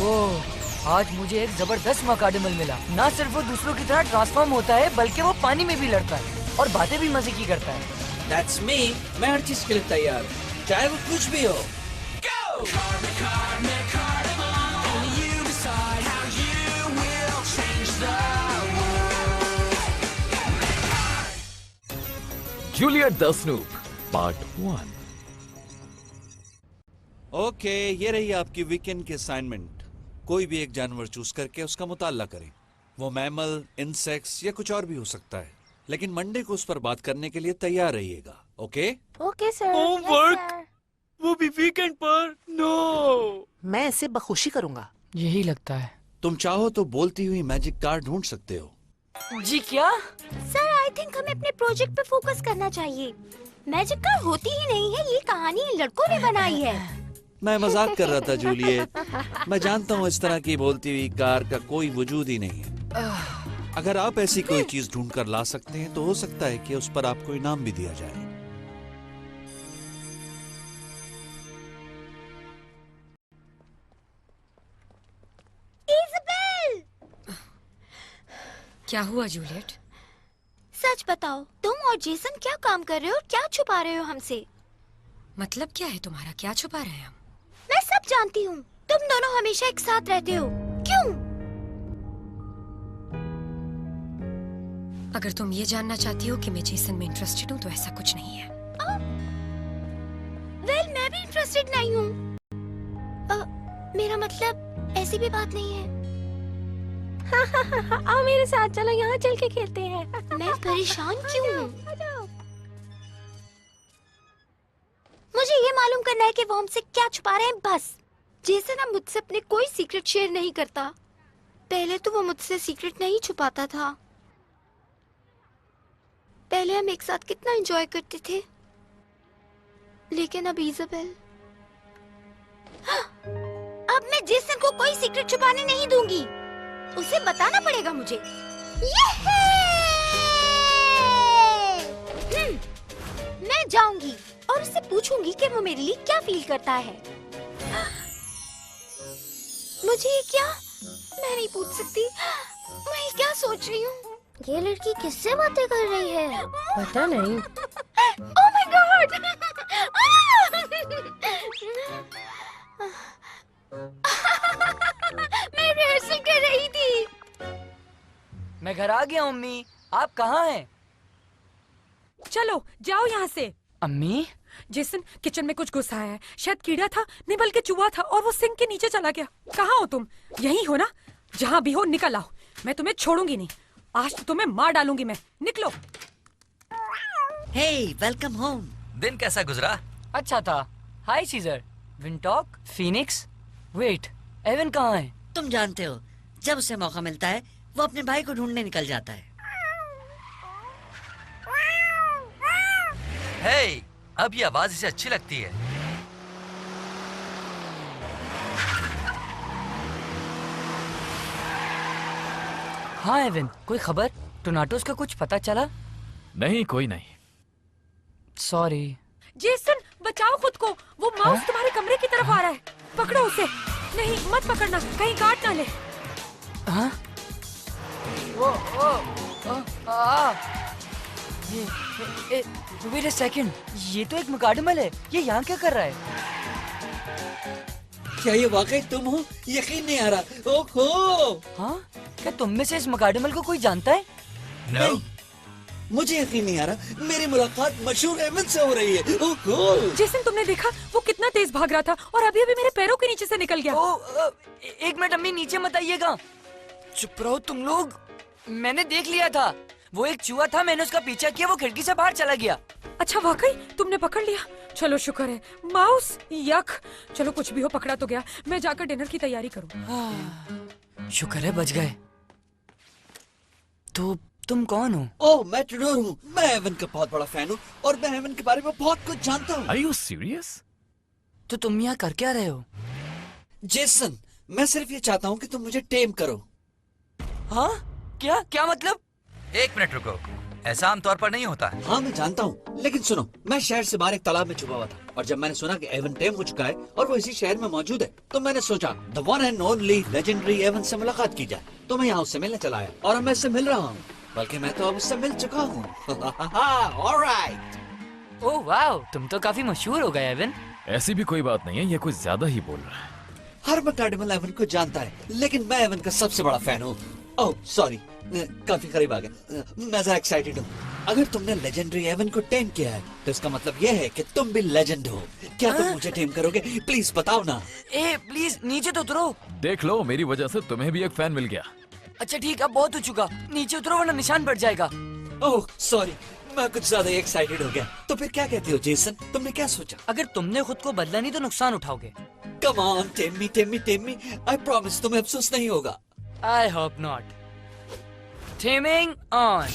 आज मुझे एक जबरदस्त मकाडेमल मिला। ना सिर्फ वो दूसरों की तरह ट्रांसफॉर्म होता है, बल्कि वो पानी में भी लड़ता है और बातें भी मजे की करता है। That's me. मैं हर चीज के लिए तैयार हूँ, चाहे वो कुछ भी हो। Juliet the snoop part 1। Okay, ये रही आपकी वीकेंड की असाइनमेंट। कोई भी एक जानवर चूज करके उसका मुताल्ला करें। वो मैमल, इंसेक्ट्स या कुछ और भी हो सकता है, लेकिन मंडे को उस पर बात करने के लिए तैयार रहिएगा। ओके? Okay sir. होमवर्क, वो भी वीकेंड पर? नो, मैं इसे बखुशी करूंगा। यही लगता है। तुम चाहो तो बोलती हुई मैजिक कार्ड ढूंढ सकते हो। जी क्या? सर, आई थिंक हमें अपने प्रोजेक्ट पे फोकस करना चाहिए। मैजिक कार होती ही नहीं है, ये कहानी इन लड़कों ने बनाई है। मैं मजाक कर रहा था जूलियट। मैं जानता हूँ इस तरह की बोलती हुई कार का कोई वजूद ही नहीं है। अगर आप ऐसी कोई चीज ढूंढ कर ला सकते हैं तो हो सकता है कि उस पर आपको इनाम भी दिया जाए। इज़ाबेल! क्या हुआ जूलियट? सच बताओ, तुम और जेसन क्या काम कर रहे हो और क्या छुपा रहे हो हमसे? मतलब क्या है तुम्हारा? क्या छुपा रहे हैं हम? मैं सब जानती हूँ। तुम दोनों हमेशा एक साथ रहते हो, क्यों? अगर तुम ये जानना चाहती हो कि मैं जेसन में इंटरेस्टेड हूँ तो ऐसा कुछ नहीं है। वेल, मैं भी इंटरेस्टेड नहीं हूँ। मेरा मतलब ऐसी भी बात नहीं है। आओ मेरे साथ, चलो यहाँ चल के खेलते हैं। मैं परेशान क्यों हूँ? मुझे ये मालूम करना है कि वो हमसे क्या छुपा रहे हैं, बस। जेसन अब मुझसे अपने कोई सीक्रेट शेयर नहीं करता। पहले तो वो मुझसे सीक्रेट नहीं छुपाता था। पहले हम एक साथ कितना एंजॉय करते थे, लेकिन अब इज़ाबेल, अब मैं जेसन को कोई सीक्रेट छुपाने नहीं दूंगी। उसे बताना पड़ेगा मुझे। मैं जाऊंगी और उससे पूछूंगी कि वो मेरे लिए क्या फील करता है। मुझे ये क्या? मैं नहीं पूछ सकती। मैं क्या सोच रही हूँ? ये लड़की किससे बातें कर रही है? पता नहीं। Oh my God! मैं रिहर्सल कर रही थी। मैं घर आ गया अम्मी। आप कहाँ हैं? चलो जाओ यहाँ से। अम्मी? जेसन, किचन में कुछ घुसा है। शायद कीड़ा था, नहीं बल्कि चूहा था, और वो सिंक के नीचे चला गया। कहाँ हो तुम? यहीं हो ना? जहाँ भी हो निकल आओ। मैं तुम्हें छोड़ूंगी नहीं। आज तो तुम्हें मार डालूंगी मैं। निकलो। Hey, welcome home. दिन कैसा गुजरा? अच्छा था। हाय सीजर, विंटॉक, फीनिक्स। वेट, एवन कहाँ है? तुम जानते हो, जब उसे मौका मिलता है वो अपने भाई को ढूंढने निकल जाता है। हे, अब ये आवाज इसे अच्छी लगती है। हाँ एवन, कोई खबर? टोनाटोस का कुछ पता चला? नहीं, कोई नहीं। सॉरी। जेसन, बचाओ खुद को। वो माउस तुम्हारे कमरे की तरफ आ रहा है। पकड़ो उसे। नहीं, मत पकड़ना, कहीं काट ना ले। हाँ? वेट अ सेकंड, ये तो एक मुकाडमल है। ये यहाँ क्या कर रहा है? क्या ये वाकई तुम हो? यकीन नहीं आ रहा। ओहो! हाँ? क्या तुम में से इस मुकाडमल को कोई जानता है? No. मुझे यकीन नहीं आ रहा। मेरी मुलाकात मशहूर एवन से हो रही है। ओहो! जेसन, तुमने देखा वो कितना तेज भाग रहा था और अभी अभी मेरे पैरों के नीचे से निकल गया। एक मिनट अम्मी, नीचे मत आइएगा। चुप रहो तुम लोग। मैंने देख लिया था। वो एक चूहा था, मैंने उसका पीछा किया, वो खिड़की से बाहर चला गया। अच्छा, वाकई तुमने पकड़ लिया? चलो शुक्र है। माउस, यक। चलो कुछ भी हो, पकड़ा तो गया। मैं जाकर डिनर की तैयारी करूँ। शुक्र है बच गए। तो तुम कौन हो? ओह, मैं टेडोर हूँ। मैं एवन का बहुत बड़ा फैन हूँ और मैं एवन के बारे में बहुत कुछ जानता हूँ। Are you serious? तो तुम यहाँ कर क्या रहे हो? जेसन, मैं सिर्फ ये चाहता हूँ कि तुम मुझे टेम करो। हाँ? क्या क्या मतलब? एक मिनट रुको, ऐसा आमतौर पर नहीं होता। हाँ मैं जानता हूँ, लेकिन सुनो, मैं शहर से बाहर एक तालाब में छुपा हुआ था। और जब मैंने सुना कि एवन टेम हो चुका है और वो इसी शहर में मौजूद है, तो मैंने सोचा the one and only legendary एवन से मुलाकात की जाए। तो मैं यहाँ उससे मिलने चला आया और अब मैं इससे मिल रहा हूँ, बल्कि मैं तो अब उससे मिल चुका हूँ। ऑलराइट। ओह वाओ, तुम तो काफी मशहूर हो गए एवन। ऐसी भी कोई बात नहीं है, ये कुछ ज्यादा ही बोल रहा है। हर मैकडेमल एवन को जानता है, लेकिन मैं एवन का सबसे बड़ा फैन हूँ। ओह सॉरी, काफी करीब आ गया। मैं जरा एक्साइटेड हूँ। अगर तुमने लेजेंडरी एवन को टेम किया है तो इसका मतलब यह है कि तुम भी लेजेंड हो। क्या तुम मुझे टेम करोगे? प्लीज बताओ ना। ए प्लीज नीचे तो उतरो। देख लो, मेरी वजह से तुम्हें भी एक फैन मिल गया। अच्छा ठीक, अब बहुत हो चुका, नीचे उतरो वरना निशान पड़ जाएगा। ओह सॉरी, मैं कुछ ज्यादा ही एक्साइटेड हो गया। तो फिर क्या कहते हो जेसन, तुमने क्या सोचा? अगर तुमने खुद को बदला नहीं तो नुकसान उठाओगे। Come on time me, I promise तुम्हें अफसोस नहीं होगा। I hope not. Theming on.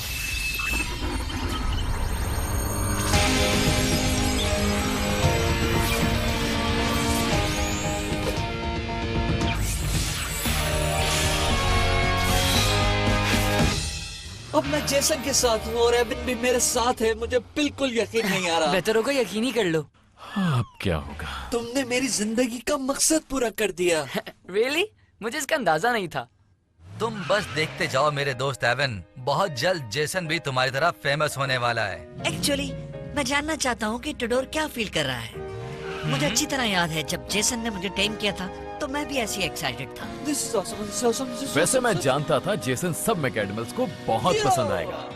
अब मैं जेसन के साथ हूँ और एवन भी मेरे साथ है। मुझे बिल्कुल यकीन नहीं आ रहा। बेहतर होगा यकीन ही कर लो। अब क्या होगा? तुमने मेरी जिंदगी का मकसद पूरा कर दिया। Really? मुझे इसका अंदाजा नहीं था। तुम बस देखते जाओ मेरे दोस्त एवन, बहुत जल्द जेसन भी तुम्हारी तरह फेमस होने वाला है। एक्चुअली मैं जानना चाहता हूँ कि टुडोर क्या फील कर रहा है। मुझे अच्छी तरह याद है जब जेसन ने मुझे टेम किया था तो मैं भी ऐसी एक्साइटेड था। This is awesome, this is awesome, this is वैसे मैं awesome. जानता था जेसन सब मैकडेमल्स को बहुत पसंद आएगा।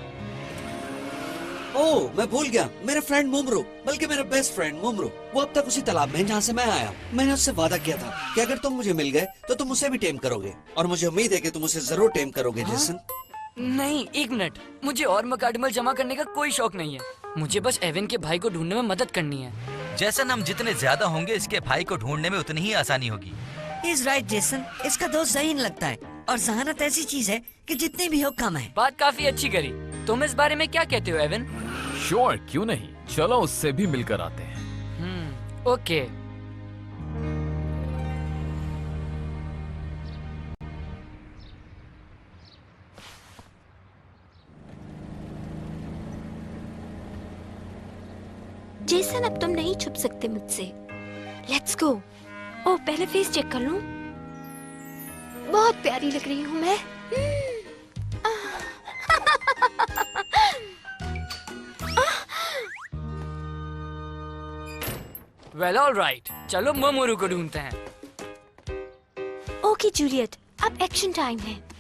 ओह, मैं भूल गया, मेरे फ्रेंड मुमरू, बल्कि मेरा बेस्ट फ्रेंड मुमरू, वो अब तक उसी तालाब में है जहाँ से मैं आया। मैंने उससे वादा किया था कि अगर तुम मुझे मिल गए तो तुम उसे भी टेम करोगे, और मुझे उम्मीद है कि तुम उसे जरूर टेम करोगे जेसन। नहीं, एक मिनट, मुझे और मकाडमल जमा करने का कोई शौक नहीं है। मुझे बस एवन के भाई को ढूंढने में मदद करनी है। जेसन हम जितने ज्यादा होंगे इसके भाई को ढूंढने में उतनी ही आसानी होगी। इज राइट जेसन, इसका दोस्त जहीन लगता है और जहानत ऐसी चीज है कि जितनी भी हो कम है। बात काफी अच्छी करी। तुम इस बारे में क्या कहते हो एवन? श्योर, क्यों नहीं, चलो उससे भी मिलकर आते हैं। ओके। जेसन अब तुम नहीं छुप सकते मुझसे। Let's go. ओह, पहले फेस चेक कर लूं। बहुत प्यारी लग रही हूँ मैं। वेल ऑल राइट, चलो मोमोरू को ढूंढते हैं। ओके जूलियट, अब एक्शन टाइम है।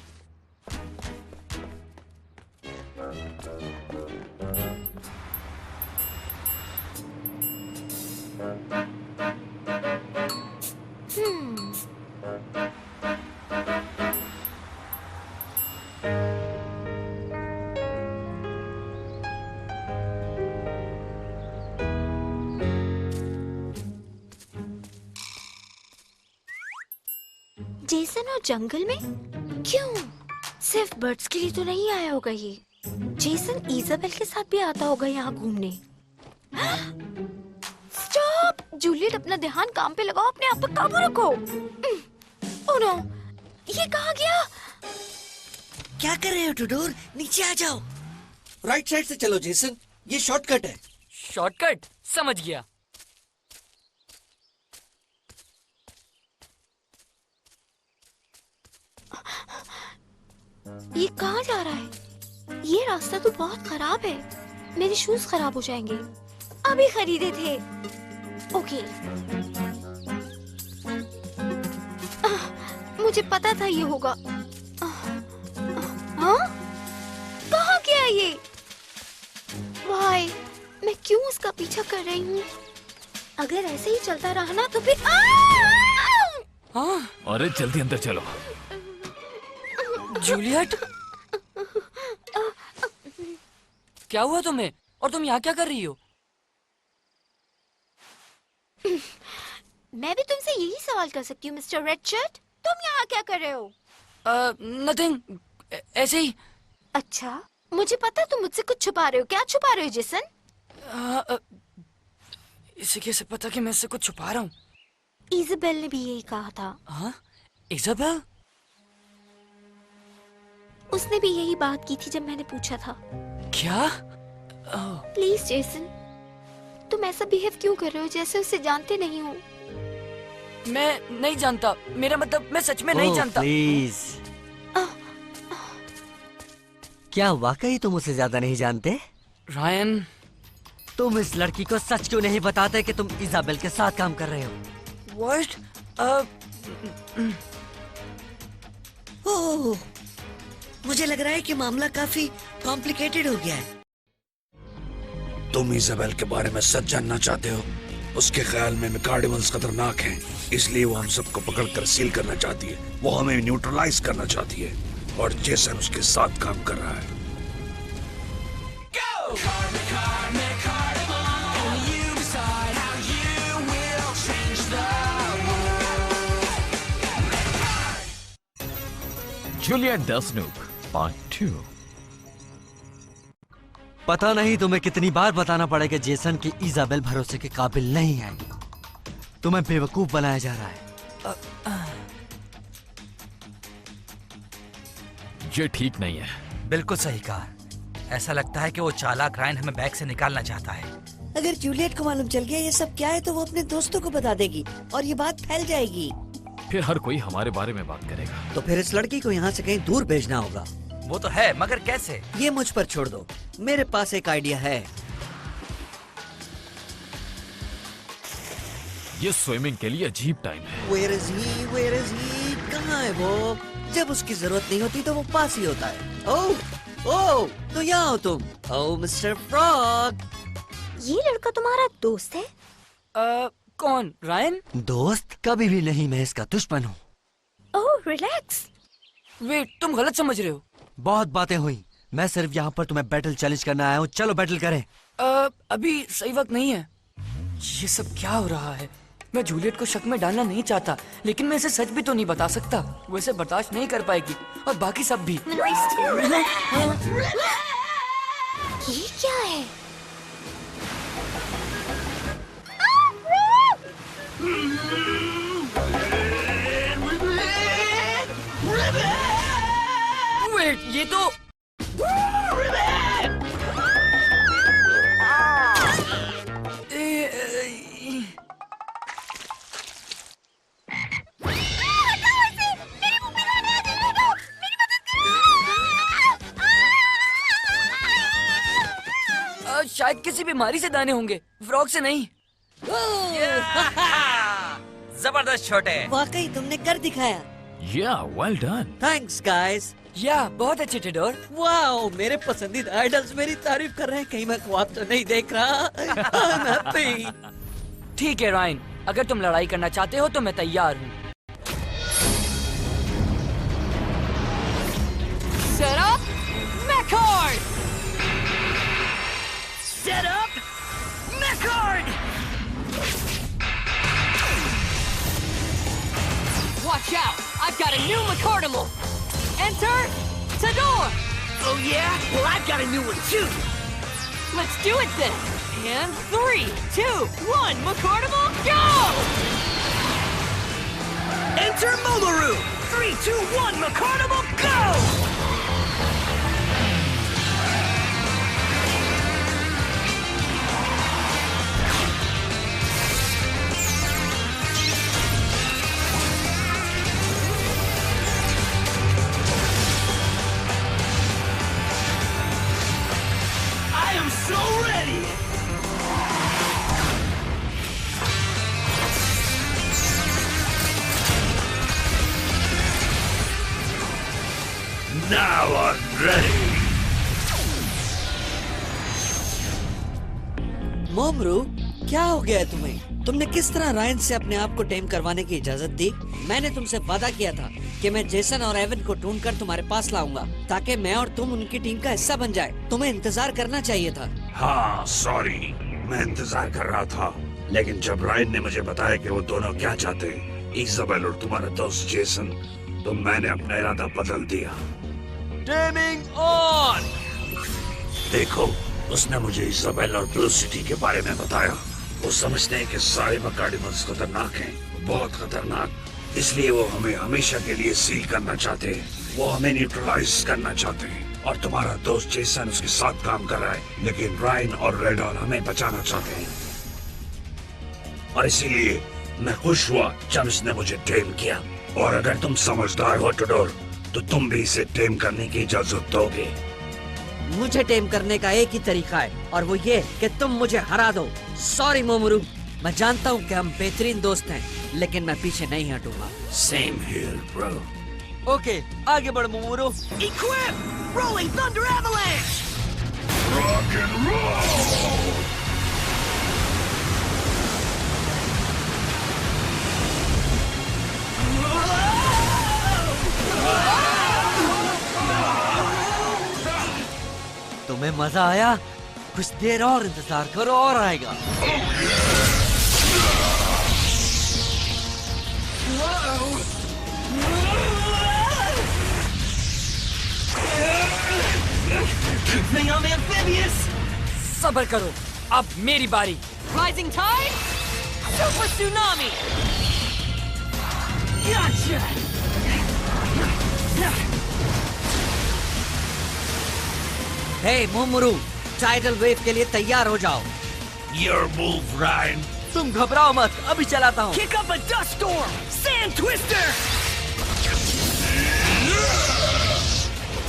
जेसन और जंगल में क्यों? सिर्फ बर्ड्स के लिए तो नहीं आया होगा ये। जेसन इजाबेल के साथ भी आता होगा यहाँ घूमने। स्टॉप! जूलियट, अपना ध्यान काम पे लगाओ, अपने आप पर काबू रखो। ओह नो, ये कहाँ गया? क्या कर रहे हो टुडोर? नीचे आ जाओ। राइट साइड से चलो जेसन, ये शॉर्टकट है। शॉर्टकट? समझ गया। ये कहाँ जा रहा है? ये रास्ता तो बहुत खराब है। मेरे शूज खराब हो जाएंगे। अभी खरीदे थे। ओके। मुझे पता था ये होगा। हाँ? कहाँ गया ये? भाई, मैं क्यों उसका पीछा कर रही हूँ? अगर ऐसे ही चलता रहा ना तो फिर हाँ? अरे जल्दी अंदर चलो। जूलियट, क्या हुआ तुम्हें? और तुम यहाँ क्या कर रही हो? मैं भी तुमसे यही सवाल कर सकती हूँ मिस्टर रेड शर्ट। तुम यहाँ क्या कर रहे हो? नथिंग, ऐसे ही। अच्छा, मुझे पता तुम मुझसे कुछ छुपा रहे हो। क्या छुपा रहे हो जेसन? इसे कैसे पता कि मैं इससे कुछ छुपा रहा हूँ? इजाबेल ने भी यही कहा था। हाँ? इजाबेल? उसने भी यही बात की थी जब मैंने पूछा था। क्या? प्लीज जेसन, तुम ऐसा बिहेव क्यों कर रहे हो जैसे उसे जानते नहीं हो? मैं नहीं जानता, मेरा मतलब मैं सच में नहीं जानता। प्लीज। क्या वाकई तुम उसे ज्यादा नहीं जानते? रायन, तुम इस लड़की को सच क्यों नहीं बताते कि तुम इजाबेल के साथ काम कर रहे हो? व्हाट? ओह, मुझे लग रहा है कि मामला काफी कॉम्प्लिकेटेड हो गया है। तुम इजाबेल के बारे में सच जानना चाहते हो? उसके ख्याल में कार्डिमल्स खतरनाक हैं, इसलिए वो हम सबको पकड़कर सील करना चाहती है। वो हमें न्यूट्रलाइज करना चाहती है और जेसन उसके साथ काम कर रहा है। Juliet the snoop part 2। पता नहीं तुम्हें कितनी बार बताना पड़ेगा जेसन की इजाबेल भरोसे के काबिल नहीं है। तुम्हें बेवकूफ बनाया जा रहा है। ये ठीक नहीं है। बिल्कुल सही कहा। ऐसा लगता है कि वो चालाक रायन हमें बैग से निकालना चाहता है। अगर जूलियट को मालूम चल गया ये सब क्या है तो वो अपने दोस्तों को बता देगी और ये बात फैल जाएगी। फिर हर कोई हमारे बारे में बात करेगा। तो फिर इस लड़की को यहाँ से कहीं दूर भेजना होगा। वो तो है, मगर कैसे? ये मुझ पर छोड़ दो, मेरे पास एक आइडिया है। ये स्विमिंग के लिए अजीब टाइम है। Where is he? Where is he? कहाँ है वो? जब उसकी जरूरत नहीं होती तो वो पास ही होता है। ओह, तो यहाँ हो तुम। ओह मिस्टर फ्रॉग। ये लड़का तुम्हारा दोस्त है? कौन? रायन? दोस्त कभी भी नहीं, मैं इसका दुश्मन हूँ। ओह रिलैक्स। वेट, तुम गलत समझ रहे हो। बहुत बातें हुई, मैं सिर्फ यहाँ पर तुम्हें बैटल चैलेंज करना आया हूँ। चलो बैटल करें। अभी सही वक्त नहीं है। ये सब क्या हो रहा है? मैं जूलियट को शक में डालना नहीं चाहता, लेकिन मैं इसे सच भी तो नहीं बता सकता। वो इसे बर्दाश्त नहीं कर पाएगी और बाकी सब भी। ये क्या है? वेट, ये तो शायद किसी बीमारी से दाने होंगे, फ्रॉग से नहीं। जबरदस्त छोटे। वाकई तुमने कर दिखाया। Yeah, well done. Thanks guys. या बहुत अच्छे टेडोर। वाओ, मेरे पसंदीदा आइडल्स मेरी तारीफ कर रहे हैं। कहीं मैं ख्वाब तो नहीं देख रहा। I'm happy। ठीक है रायन, अगर तुम लड़ाई करना चाहते हो तो मैं तैयार हूँ। Set up, McCord! Set up, McCord! Watch out! I've got a new McCordimal! Enter Tador! Oh yeah? Well, I've got a new one too! Let's do it then! And 3, 2, 1, McCordimal, go! Enter Momaru! 3, 2, 1, McCordimal, go! Now I'm ready. मोमरू, क्या हो गया है तुम्हें? तुमने किस तरह Ryan से अपने आप को टेम करवाने की इजाजत दी? मैंने तुमसे वादा किया था कि मैं जेसन और एवन को ढूंढकर तुम्हारे पास लाऊंगा ताकि मैं और तुम उनकी टीम का हिस्सा बन जाए। तुम्हें इंतजार करना चाहिए था। हाँ सॉरी, मैं इंतजार कर रहा था, लेकिन जब रायन ने मुझे बताया कि वो दोनों क्या चाहते हैं, इजाबेल और तुम्हारा दोस्त जेसन, तो मैंने अपना इरादा बदल दिया। Taming on! देखो, उसने मुझे इजाबेल और ब्लू सिटी के बारे में बताया। वो समझते हैं कि सारे कार्डिमल्स खतरनाक हैं, बहुत खतरनाक, इसलिए वो हमें हमेशा के लिए सील करना चाहते हैं। वो हमें न्यूट्रलाइज करना चाहते हैं और तुम्हारा दोस्त जेसन उसके साथ काम कर रहा है, लेकिन रायन और रेडॉल हमें बचाना चाहते हैं। और इसीलिए मैं खुश हुआ जब इसने मुझे टेम किया। और अगर तुम समझदार हो टोडोर, तो तुम भी इसे टेम करने की इजाजत दोगे। मुझे टेम करने का एक ही तरीका है और वो ये कि तुम मुझे हरा दो। सॉरी मोमरू, मैं जानता हूँ कि हम बेहतरीन दोस्त हैं, लेकिन मैं पीछे नहीं हटूंगा। Same here bro. ओके, आगे बढ़ मोमरू। Equip! Rolling Thunder Avalanche! Rock and roll! तुम्हें मजा आया? कुछ देर और इंतजार करो और आएगा। I'm amphibious! सबर करो, अब मेरी बारी। Rising tide? Super tsunami! Gotcha! हे मोमरू, टाइडल वेव के लिए तैयार हो जाओ। Your move, Ryan. तुम घबराओ मत, अभी चलाता हूँ। Kick up a dust storm! Sand twister!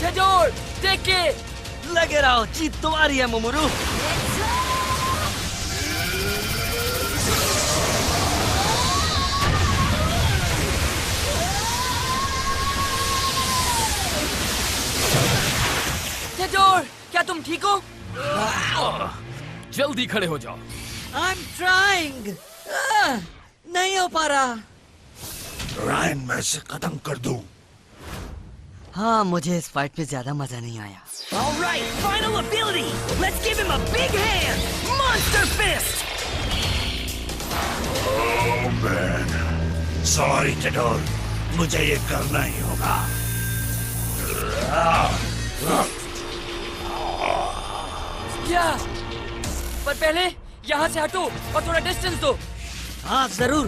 चजोर, देख के। लगे रहो, जीत तुम्हारी है मोमरू। चजोर, क्या तुम ठीक हो? जल्दी खड़े हो जाओ। I'm trying. नहीं हो पा रहा। रायन, मैं इसे खत्म कर दूं। हाँ, मुझे इस फाइट पे ज्यादा मजा नहीं आया। All right, final ability! Let's give him a big hand! Monster Fist! Oh man. Sorry टोडोर, मुझे ये करना ही होगा। क्या? पर पहले यहाँ से हटो और थोड़ा डिस्टेंस दो। हाँ जरूर।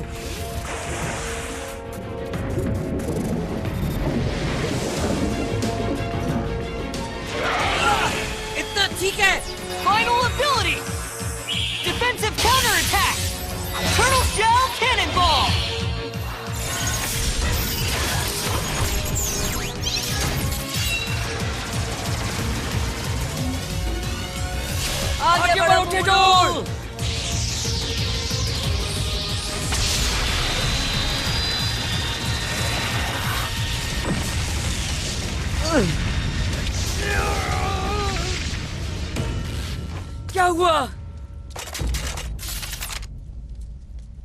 इतना ठीक है। Final ability! Defensive counterattack! Turtle Shell Cannonball! आगे बढ़ो चजोर। क्या हुआ?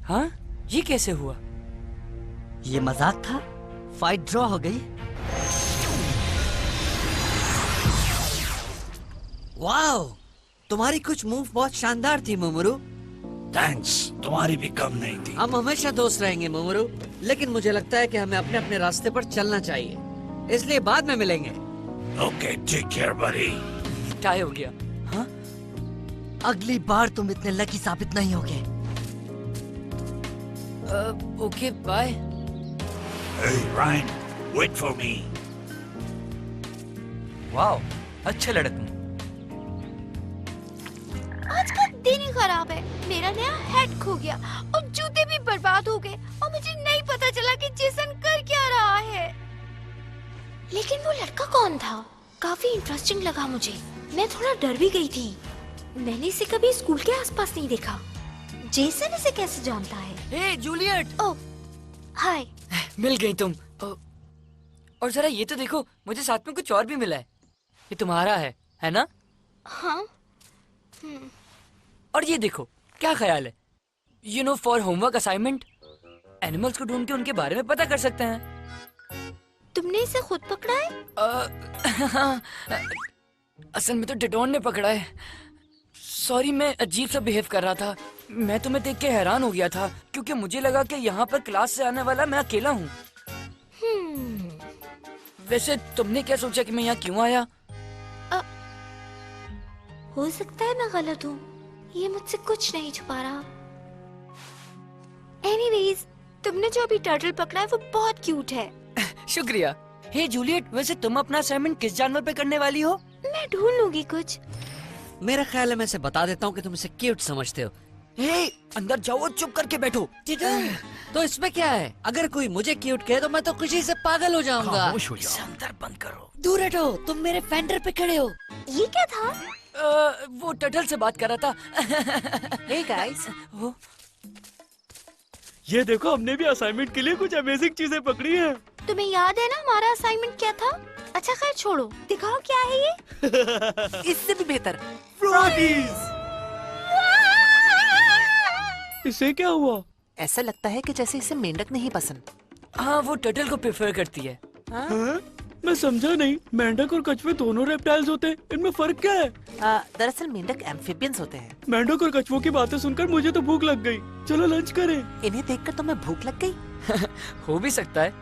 हाँ, ये कैसे हुआ? ये मजाक था? फाइट ड्रॉ हो गई। वाओ, तुम्हारी कुछ मूव बहुत शानदार थी मोमरू। थैंक्स, तुम्हारी भी कम नहीं थी। हम हमेशा दोस्त रहेंगे मोमरू, लेकिन मुझे लगता है कि हमें अपने अपने रास्ते पर चलना चाहिए, इसलिए बाद में मिलेंगे। ओके, टेक केयर बडी। टाई हो गया। हाँ? अगली बार तुम इतने लकी साबित नहीं होगे। Okay, bye. Hey Ryan, wait for me. Wow, अच्छे लड़े तुम। आज का दिन ही खराब है। मेरा नया हेड खो गया और जूते भी बर्बाद हो गए और मुझे नहीं पता चला कि जेसन कर क्या रहा है। लेकिन वो लड़का कौन था? काफी इंटरेस्टिंग लगा मुझे। मैं थोड़ा डर भी गई थी। मैंने इसे कभी स्कूल के आसपास नहीं देखा। जेसन इसे कैसे जानता है? हे जूलियट। ओह, हाय। मिल गई तुम। और जरा ये तो देखो, मुझे साथ में कुछ और भी मिला है। ये तुम्हारा है ना? हाँ। और ये देखो, क्या ख्याल है? You know, for homework assignment animals को ढूंढ के उनके बारे में पता कर सकते हैं। तुमने इसे खुद पकड़ा है? असल में तो टिटोन ने पकड़ा है। सॉरी, मैं अजीब सा बिहेव कर रहा था। मैं तुम्हें देख के हैरान हो गया था क्योंकि मुझे लगा कि यहाँ पर क्लास से आने वाला मैं अकेला हूँ। वैसे तुमने क्या सोचा कि मैं यहाँ क्यों आया? हो सकता है मैं गलत हूँ। ये मुझसे कुछ नहीं छुपा रहा। एनीवेज, तुमने जो अभी टर्टल पकड़ा है वो बहुत क्यूट है। शुक्रिया। हे जूलियट, वैसे तुम अपना असाइनमेंट किस जानवर पे करने वाली हो? मैं ढूंढ लूंगी कुछ। मेरा ख्याल है मैं इसे बता देता हूँ कि तुम इसे क्यूट समझते हो, हे, अंदर जाओ और चुप करके बैठो। टिडोर, तो इसमें क्या है? अगर कोई मुझे क्यूट कहे तो मैं तो खुशी से पागल हो जाऊंगा। खामोश हो जाओ। अंदर बंद करो। दूर हटो, तुम मेरे फेंडर पे खड़े हो। ये क्या था? वो टटल से बात कर रहा था। हे गाइस, वो ये देखो, हमने भी असाइनमेंट के लिए कुछ अमेजिंग चीजें पकड़ी हैं। तुम्हें याद है ना हमारा असाइनमेंट क्या था? अच्छा खैर छोड़ो, दिखाओ क्या है ये? इससे भी बेहतर। इसे क्या हुआ? ऐसा लगता है कि जैसे इसे मेंढक नहीं पसंद। हाँ, वो टटल को प्रेफर करती है। हाँ? मैं समझा नहीं, मेंढक और कछुए दोनों रेप्टाइल्स होते हैं, इनमें फर्क क्या है? दरअसल मेंढक एम्फिबियंस होते हैं। मेंढक और कछुओं की बातें सुनकर मुझे तो भूख लग गई। चलो लंच करें। इन्हें देखकर तुम्हें भूख लग गई? हो भी सकता है।